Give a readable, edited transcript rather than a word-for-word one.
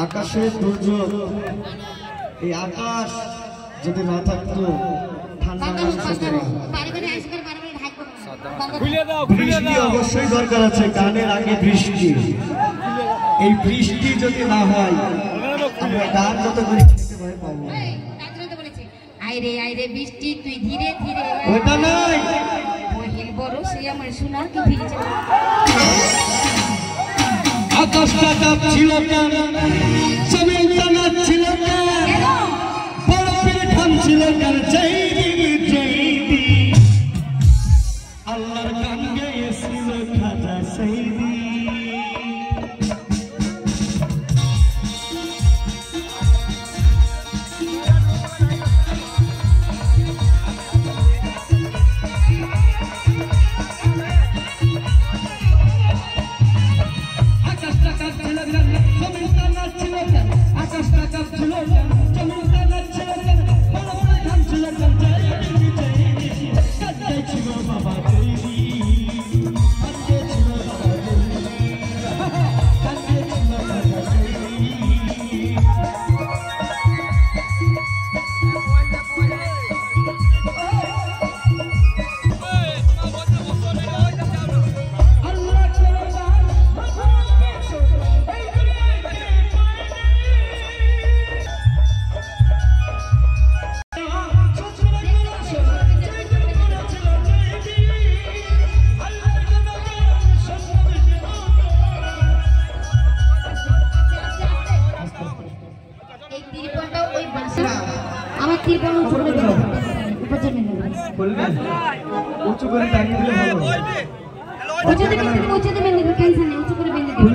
আকাশের দুর্যোগ, এই আকাশ যদি না থাকতো বৃষ্টি অবশ্যই দরকার আছে। গানের আগে বৃষ্টি, এই বৃষ্টি যদি না হয় আমরা গান যত করে ভয় পাবো। আইরে আইরে বৃষ্টি তুই ধীরে ধীরে, ওটা নাই বহিল বড় সে আমার সোনার কি ভিজে। আকাশটা কাঁপছিল কেন, জমিনটা নাচছিল কেন, বরফের থামছিল কেন, আল্লাহর গান গেয়েছিল খাজা শহীদি। আমার তিরপল উঁচু করে টাঙিয়ে দিলে ভালো। উঁচুতে বেঁধে দেবে, ক্যান্সার নেই, উঁচু করে বেঁধে দেবে।